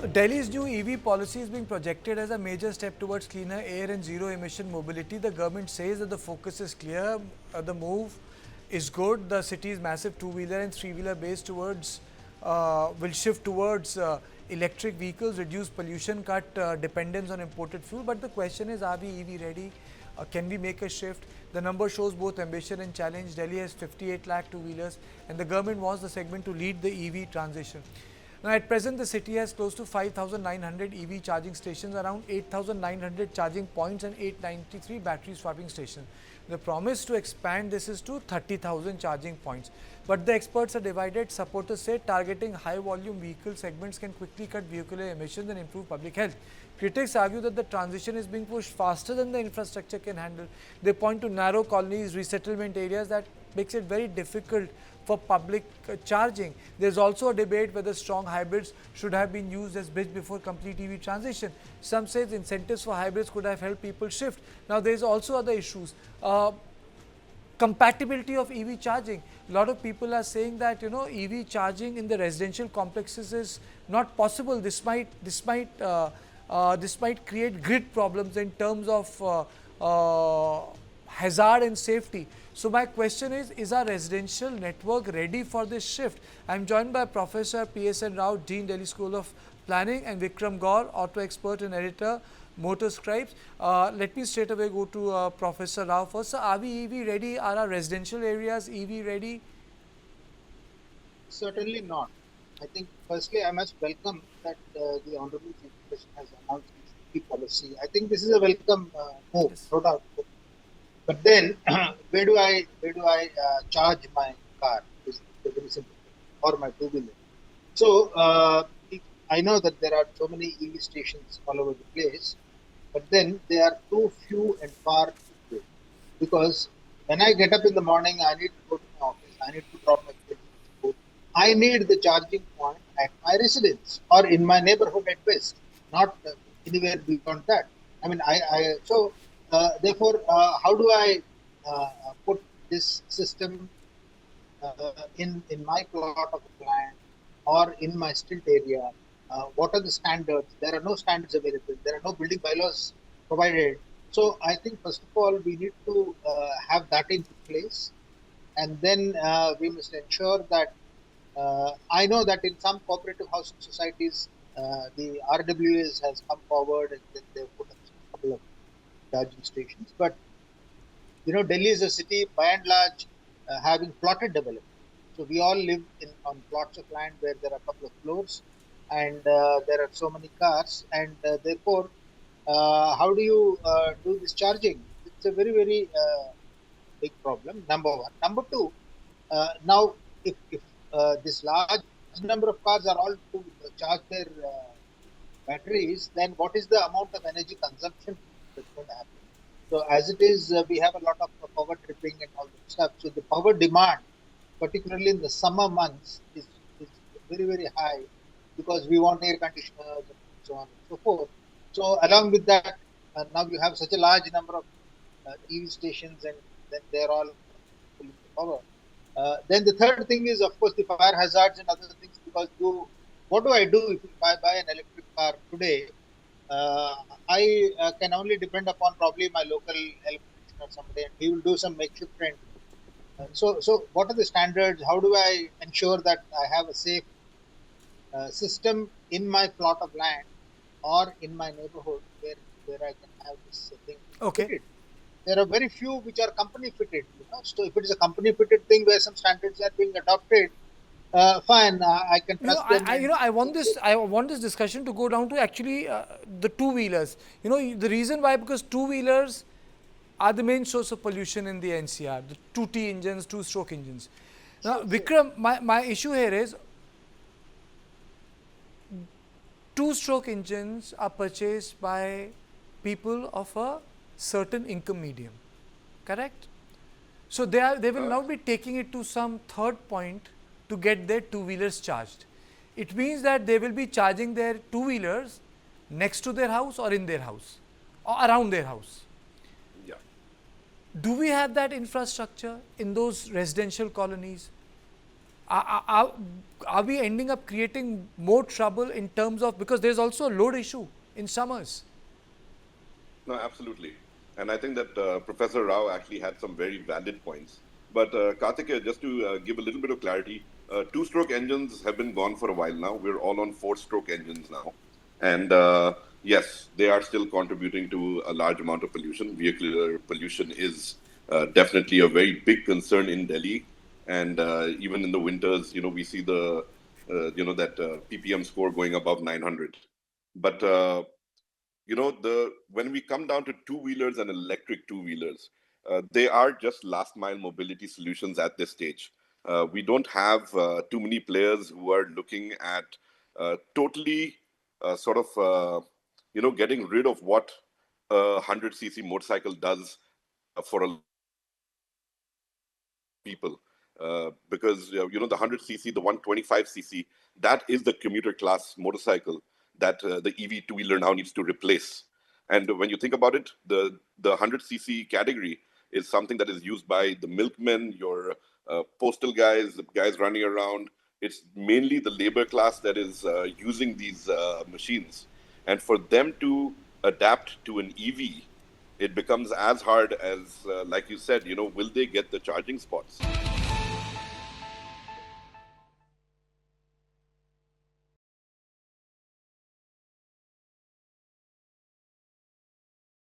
Delhi's new EV policy is being projected as a major step towards cleaner air and zero emission mobility. The government says that the focus is clear, the move is good. The city's massive two-wheeler and three-wheeler base will shift towards electric vehicles, reduce pollution, cut dependence on imported fuel. But the question is, are we EV ready? Can we make a shift? The number shows both ambition and challenge. Delhi has 58 lakh two-wheelers and the government wants the segment to lead the EV transition. Now, at present, the city has close to 5,900 EV charging stations, around 8,900 charging points and 893 battery swapping stations. The promise to expand this is to 30,000 charging points. But the experts are divided. Supporters say targeting high volume vehicle segments can quickly cut vehicular emissions and improve public health. Critics argue that the transition is being pushed faster than the infrastructure can handle. They point to narrow colonies, resettlement areas that makes it very difficult for public charging. There is also a debate whether strong hybrids should have been used as bridge before complete EV transition. Some say incentives for hybrids could have helped people shift. Now, there is also other issues. Compatibility of EV charging. A lot of people are saying that EV charging in the residential complexes is not possible. This might create grid problems in terms of hazard and safety. So my question is our residential network ready for this shift? I am joined by Professor P.S.N. Rao, Dean, Delhi School of Planning, and Vikram Gaur, auto expert and editor, Motor Scribes. Let me straight away go to Professor Rao first. So are we EV ready? Are our residential areas EV ready? Certainly not. I think firstly I must welcome that the Honorable Chief Minister has announced this EV policy. I think this is a welcome move, Yes. no doubt. But then, where do I charge my car? Is a very simple thing, or my two-wheeler. So I know that there are so many EV stations all over the place, but then they are too few and far between. Because when I get up in the morning, I need to go to my office. I need to drop my kids at school. I need the charging point at my residence or in my neighborhood at best, not anywhere beyond that. I mean, therefore, how do I put this system in my plot of land or in my stilt area? What are the standards? There are no standards available. There are no building bylaws provided. So I think first of all we need to have that in place, and then we must ensure that I know that in some cooperative housing societies the RWAs has come forward and then they've put up a couple of charging stations. But Delhi is a city by and large having plotted development. So we all live on plots of land where there are a couple of floors and there are so many cars, and therefore, how do you do this charging? It's a very, very big problem. Number one. Number two. Now, if this large number of cars are all to charge their batteries, then what is the amount of energy consumption that's going to happen? So as it is, we have a lot of power tripping and all that stuff. So the power demand, particularly in the summer months, is very, very high because we want air conditioners and so on and so forth. So along with that, now you have such a large number of EV stations, and then they're all pulling the power. Then the third thing is, of course, the fire hazards and other things. Because what do I do if I buy an electric car today? I can only depend upon probably my local electrician or somebody, and he will do some makeshift rent. So what are the standards? How do I ensure that I have a safe system in my plot of land or in my neighborhood where I can have this thing Okay. fitted? There are very few which are company fitted. So if it is a company fitted thing where some standards are being adopted, fine, I can trust them. I want this discussion to go down to actually the two wheelers. The reason why, because two wheelers are the main source of pollution in the NCR. The 2T engines, two-stroke engines. Now, Vikram, my issue here is two-stroke engines are purchased by people of a certain income medium, correct? So they will now be taking it to some third point to get their two-wheelers charged. It means that they will be charging their two-wheelers next to their house or in their house or around their house. Yeah. Do we have that infrastructure in those residential colonies? Are, are we ending up creating more trouble in terms of, because there's also a load issue in summers? No, absolutely. And I think that Professor Rao actually had some very valid points. But Karthikeya, just to give a little bit of clarity, two-stroke engines have been gone for a while now. We're all on four-stroke engines now. And yes, they are still contributing to a large amount of pollution. Vehicular pollution is definitely a very big concern in Delhi. And even in the winters, we see that ppm score going above 900. But when we come down to two-wheelers and electric two-wheelers, they are just last mile mobility solutions at this stage. We don't have too many players who are looking at totally getting rid of what a 100cc motorcycle does for a people. Because the 100cc, the 125cc, that is the commuter class motorcycle that the EV two-wheeler now needs to replace. And when you think about it, the 100cc category is something that is used by the milkmen, your postal guys, the guys running around. It's mainly the labor class that is using these machines. And for them to adapt to an EV, it becomes as hard as, like you said, will they get the charging spots?